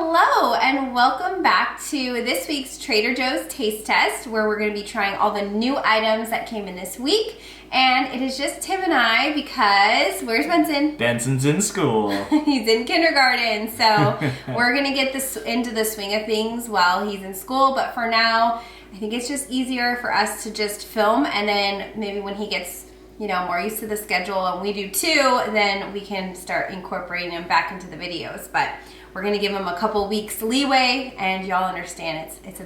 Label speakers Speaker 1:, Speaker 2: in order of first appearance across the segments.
Speaker 1: Hello and welcome back to this week's Trader Joe's Taste Test, where we're going to be trying all the new items that came in this week. And it is just Tim and I because, where's Benson?
Speaker 2: Benson's in school.
Speaker 1: He's in kindergarten, so we're going to get this into the swing of things while he's in school. But for now, I think it's just easier for us to just film, and then maybe when he gets more used to the schedule, and we do too, then we can start incorporating him back into the videos. But we're gonna give him a couple weeks leeway, and y'all understand it's a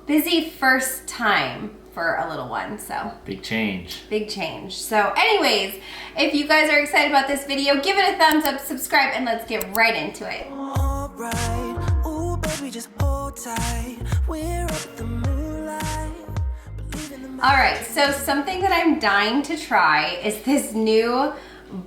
Speaker 1: busy first time for a little one, so.
Speaker 2: Big change.
Speaker 1: So anyways, if you guys are excited about this video, give it a thumbs up, subscribe, and let's get right into it.
Speaker 3: All right. Ooh, baby, just hold tight. We're up the moonlight.
Speaker 1: All right, so something that I'm dying to try is this new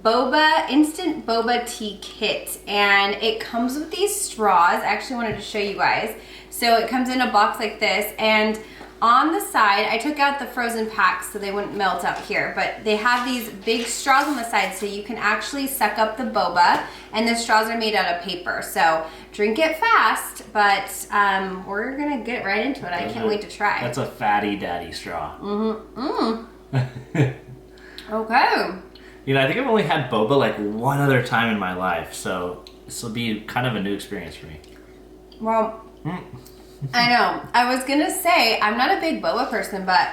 Speaker 1: boba, instant boba tea kit, and it comes with these straws. I actually wanted to show you guys. So it comes in a box like this, and on the side, I took out the frozen packs so they wouldn't melt up here, but they have these big straws on the side so you can actually suck up the boba, and the straws are made out of paper. So drink it fast, but we're gonna get right into it. I can't wait to try.
Speaker 2: That's a fatty daddy straw.
Speaker 1: Okay.
Speaker 2: I think I've only had boba like one other time in my life, so this will be kind of a new experience for me.
Speaker 1: Well, I know. I was gonna say, I'm not a big boba person, but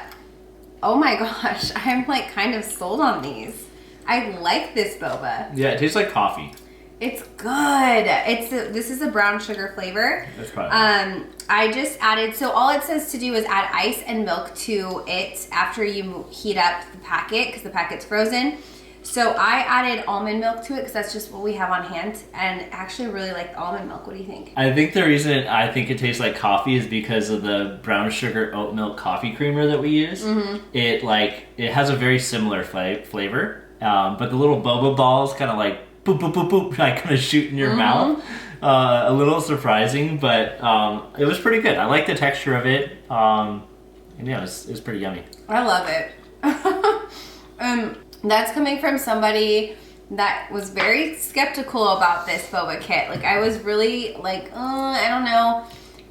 Speaker 1: oh my gosh, I'm like kind of sold on these. I like this boba.
Speaker 2: Yeah, it tastes like coffee.
Speaker 1: It's good. This is a brown sugar flavor.
Speaker 2: That's probably
Speaker 1: I just added, so all it says to do is add ice and milk to it after you heat up the packet, because the packet's frozen. So I added almond milk to it because that's just what we have on hand, and actually really like the almond milk. What do you think?
Speaker 2: I think the reason I think it tastes like coffee is because of the brown sugar oat milk coffee creamer that we use. It has a very similar flavor, but the little boba balls kind of like boop boop boop boop, like kind of shoot in your mouth. A little surprising, but it was pretty good. I like the texture of it, and yeah, it was pretty yummy.
Speaker 1: I love it. That's coming from somebody that was very skeptical about this boba kit. Like, I was really like, I don't know.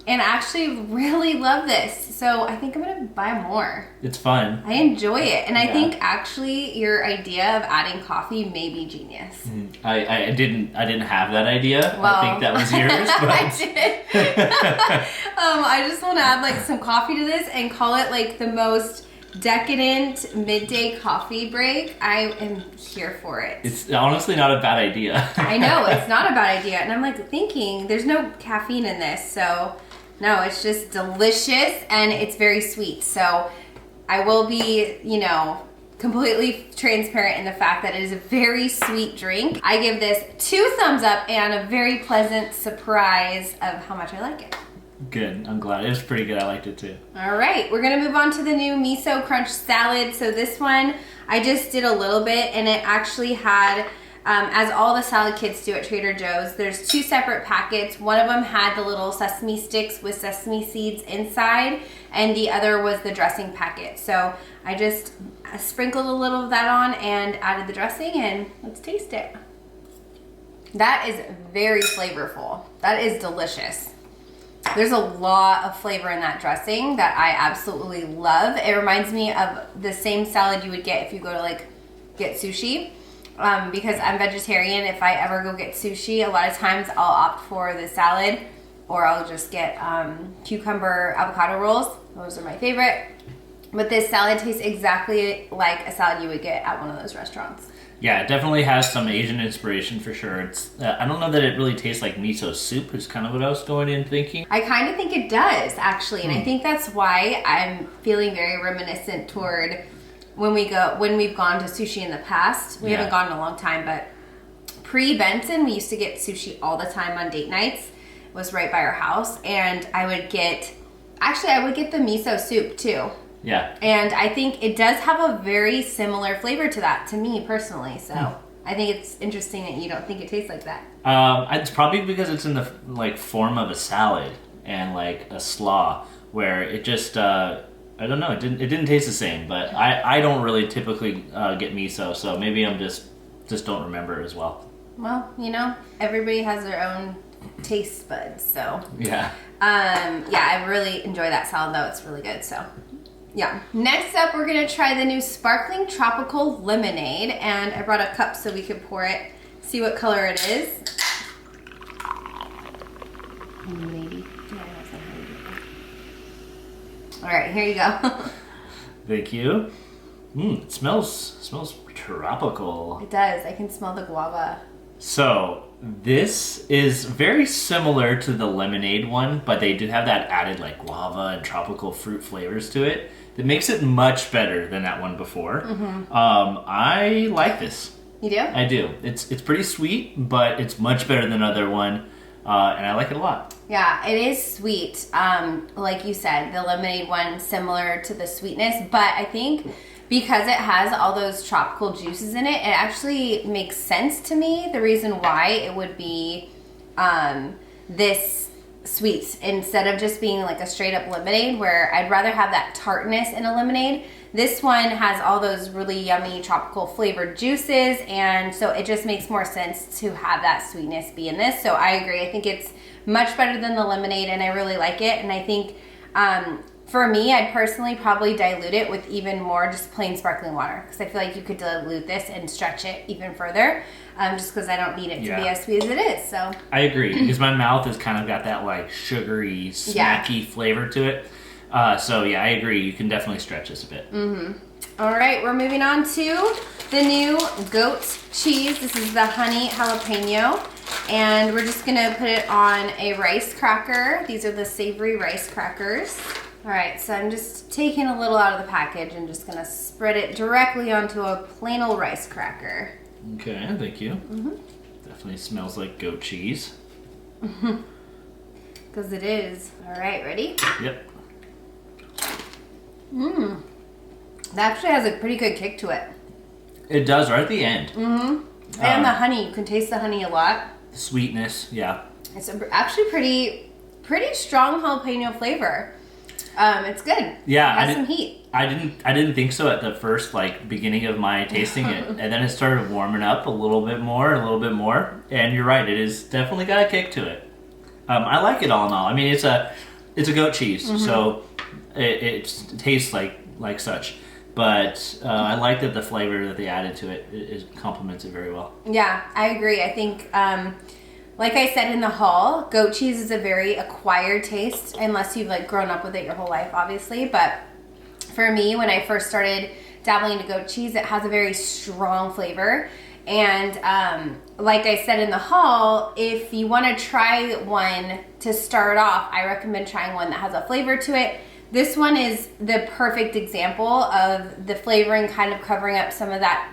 Speaker 1: And I actually really love this. So I think I'm going to buy more.
Speaker 2: It's fun.
Speaker 1: I enjoy it. And I think actually your idea of adding coffee may be genius.
Speaker 2: I didn't have that idea.
Speaker 1: Well,
Speaker 2: I think that was yours. But
Speaker 1: I did. I just want to add like some coffee to this and call it like the most decadent midday coffee break. I am here for it.
Speaker 2: It's honestly not a bad idea.
Speaker 1: I know, it's not a bad idea. And I'm like thinking, there's no caffeine in this, so no, it's just delicious and it's very sweet. So I will be, completely transparent in the fact that it is a very sweet drink. I give this 2 thumbs up and a very pleasant surprise of how much I like it.
Speaker 2: Good. I'm glad. It was pretty good. I liked it too.
Speaker 1: All right, we're gonna move on to the new Miso Crunch Salad. So this one, I just did a little bit, and it actually had, as all the salad kits do at Trader Joe's, there's 2 separate packets. One of them had the little sesame sticks with sesame seeds inside, and the other was the dressing packet. So I just sprinkled a little of that on and added the dressing, and let's taste it. That is very flavorful. That is delicious. There's a lot of flavor in that dressing that I absolutely love. It reminds me of the same salad you would get if you go to get sushi. Because I'm vegetarian, if I ever go get sushi, a lot of times I'll opt for the salad, or I'll just get cucumber avocado rolls. Those are my favorite. But this salad tastes exactly like a salad you would get at one of those restaurants.
Speaker 2: Yeah, it definitely has some Asian inspiration for sure. It's I don't know that it really tastes like miso soup is kind of what I was going in thinking.
Speaker 1: I kind of think it does, actually. And I think that's why I'm feeling very reminiscent toward when we've gone to sushi in the past. We haven't gone in a long time, but pre-Benson, we used to get sushi all the time on date nights. It was right by our house. And I would get the miso soup too.
Speaker 2: Yeah.
Speaker 1: And I think it does have a very similar flavor to that, to me personally. So I think it's interesting that you don't think it tastes like that.
Speaker 2: It's probably because it's in the form of a salad and like a slaw, where it just I don't know, it didn't taste the same. But I don't really typically get miso, so maybe I'm just don't remember as well.
Speaker 1: Well, everybody has their own taste buds. So
Speaker 2: Yeah.
Speaker 1: I really enjoy that salad though. It's really good. So yeah. Next up, we're gonna try the new sparkling tropical lemonade, and I brought a cup so we could pour it, see what color it is. Maybe. All right, here you go.
Speaker 2: Thank you. It smells tropical.
Speaker 1: It does. I can smell the guava.
Speaker 2: So this is very similar to the lemonade one, but they do have that added like guava and tropical fruit flavors to it that makes it much better than that one before. I like this.
Speaker 1: You do?
Speaker 2: I do. It's pretty sweet, but it's much better than the other one, and I like it a lot.
Speaker 1: Yeah, it is sweet. Like you said, the lemonade one similar to the sweetness, but I think because it has all those tropical juices in it, it actually makes sense to me, the reason why it would be this sweet instead of just being like a straight up lemonade, where I'd rather have that tartness in a lemonade. This one has all those really yummy tropical flavored juices, and so it just makes more sense to have that sweetness be in this. So I agree. I think it's much better than the lemonade, and I really like it. And I think for me, I'd personally probably dilute it with even more just plain sparkling water, because I feel like you could dilute this and stretch it even further, just because I don't need it to be as sweet as it is. So
Speaker 2: I agree, because my mouth has kind of got that like sugary, smacky flavor to it. So yeah, I agree. You can definitely stretch this a bit.
Speaker 1: All right, we're moving on to the new goat cheese. This is the honey jalapeno, and we're just gonna put it on a rice cracker. These are the savory rice crackers. All right, so I'm just taking a little out of the package and just gonna spread it directly onto a plain old rice cracker.
Speaker 2: Okay, thank you. Definitely smells like goat cheese.
Speaker 1: Because it is. All right, ready?
Speaker 2: Yep.
Speaker 1: That actually has a pretty good kick to it.
Speaker 2: It does right at the end.
Speaker 1: And the honey, you can taste the honey a lot.
Speaker 2: Sweetness, yeah.
Speaker 1: It's actually pretty strong jalapeno flavor. It's good.
Speaker 2: Yeah,
Speaker 1: it has some heat.
Speaker 2: I didn't think so at the first like beginning of my tasting it, and then it started warming up a little bit more, and you're right, it is definitely got a kick to it. I like it all in all. I mean, it's a goat cheese, so it tastes like such. But I like that the flavor that they added to it complements it very well. Yeah,
Speaker 1: I agree. I think, like I said in the haul, goat cheese is a very acquired taste, unless you've like grown up with it your whole life, obviously. But for me, when I first started dabbling into goat cheese, it has a very strong flavor. And like I said in the haul, if you want to try one to start off, I recommend trying one that has a flavor to it. This one is the perfect example of the flavoring kind of covering up some of that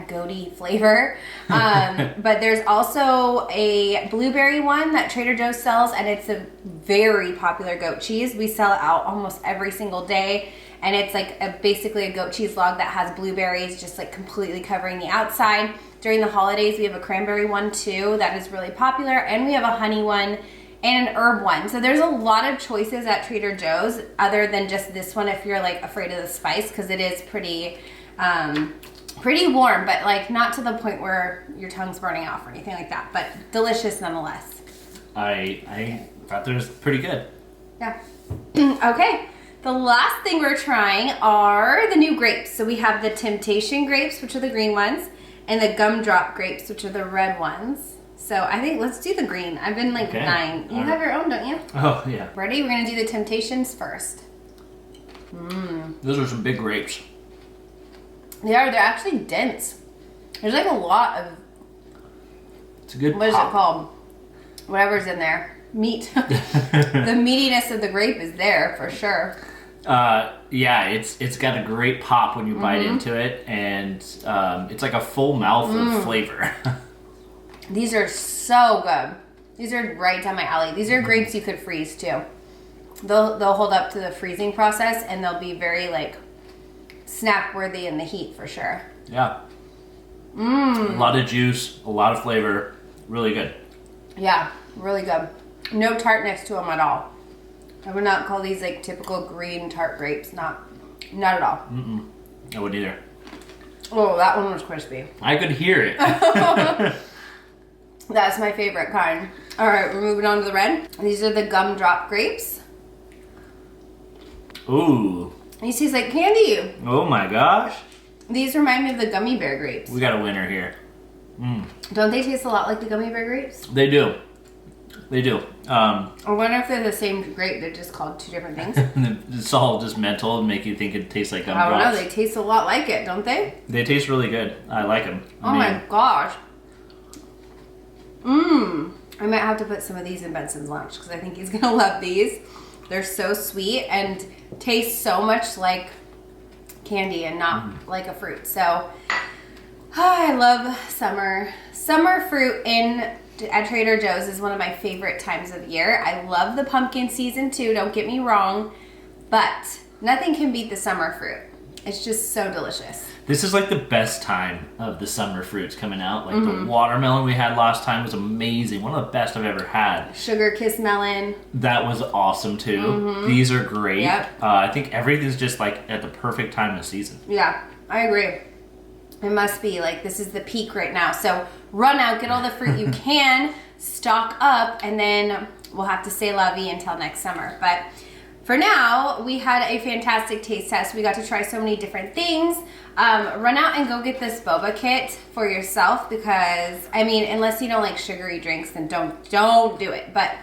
Speaker 1: goaty flavor. But there's also a blueberry one that Trader Joe's sells, and it's a very popular goat cheese. We sell it out almost every single day. And it's like basically a goat cheese log that has blueberries just like completely covering the outside. During the holidays, we have a cranberry one too that is really popular. And we have a honey one and an herb one. So there's a lot of choices at Trader Joe's other than just this one if you're like afraid of the spice, because it is pretty warm, but like not to the point where your tongue's burning off or anything like that, but delicious nonetheless.
Speaker 2: I thought it was pretty good.
Speaker 1: Yeah. Okay. The last thing we're trying are the new grapes. So we have the Temptation grapes, which are the green ones, and the Gumdrop grapes, which are the red ones. So I think let's do the green. I've been like dying. You have your own, don't you?
Speaker 2: Oh, yeah.
Speaker 1: Ready? We're going to do the Temptations first.
Speaker 2: Those are some big grapes.
Speaker 1: They are. They're actually dense. There's like a lot of...
Speaker 2: It's a good
Speaker 1: What is it called? Whatever's in there. Meat. The meatiness of the grape is there for sure.
Speaker 2: Yeah, it's got a great pop when you bite into it, and it's like a full mouth of flavor.
Speaker 1: These are so good. These are right down my alley. These are grapes you could freeze too. They'll hold up to the freezing process, and they'll be very like snack worthy in the heat for sure.
Speaker 2: Yeah. A lot of juice, a lot of flavor, really good.
Speaker 1: Yeah, really good. No tartness to them at all. I would not call these like typical green tart grapes. Not at all.
Speaker 2: I wouldn't either.
Speaker 1: Oh, that one was crispy.
Speaker 2: I could hear it.
Speaker 1: That's my favorite kind. All right, we're moving on to the red. These are the gumdrop grapes.
Speaker 2: Ooh.
Speaker 1: These taste like candy.
Speaker 2: Oh my gosh.
Speaker 1: These remind me of the gummy bear grapes.
Speaker 2: We got a winner here.
Speaker 1: Don't they taste a lot like the gummy bear grapes?
Speaker 2: They do. They do.
Speaker 1: I wonder if they're the same grape. They're just called two different things.
Speaker 2: It's all just mental and make you think it tastes like
Speaker 1: I don't know.
Speaker 2: gumdrops.
Speaker 1: They taste a lot like it, don't they?
Speaker 2: They taste really good. I like them.
Speaker 1: Oh my gosh. I might have to put some of these in Benson's lunch because I think he's gonna love these. They're so sweet and taste so much like candy and not like a fruit. So I love summer. Summer fruit at Trader Joe's is one of my favorite times of year. I love the pumpkin season too, don't get me wrong, but nothing can beat the summer fruit. It's just so delicious.
Speaker 2: This is like the best time of the summer fruits coming out. Like the watermelon we had last time was amazing. One of the best I've ever had.
Speaker 1: Sugar Kiss Melon.
Speaker 2: That was awesome too. These are great.
Speaker 1: Yep.
Speaker 2: I think everything's just like at the perfect time of season.
Speaker 1: Yeah, I agree. It must be like this is the peak right now. So run out, get all the fruit you can, stock up, and then we'll have to say la vie until next summer. But for now, we had a fantastic taste test. We got to try so many different things. Run out and go get this boba kit for yourself because, I mean, unless you don't like sugary drinks, then don't do it. But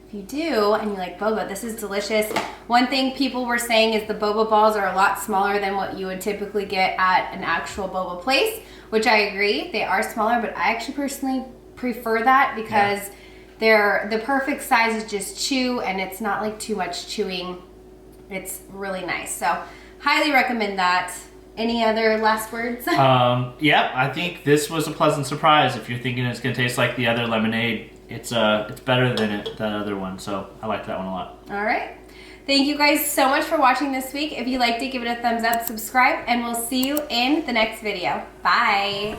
Speaker 1: if you do and you like boba, this is delicious. One thing people were saying is the boba balls are a lot smaller than what you would typically get at an actual boba place, which I agree. They are smaller, but I actually personally prefer that because they're the perfect size is just chew and it's not like too much chewing. It's really nice. So highly recommend that. Any other last words?
Speaker 2: Yeah, I think this was a pleasant surprise. If you're thinking it's going to taste like the other lemonade, it's better than that other one. So I like that one a lot.
Speaker 1: All right. Thank you guys so much for watching this week. If you liked it, give it a thumbs up, subscribe, and we'll see you in the next video. Bye.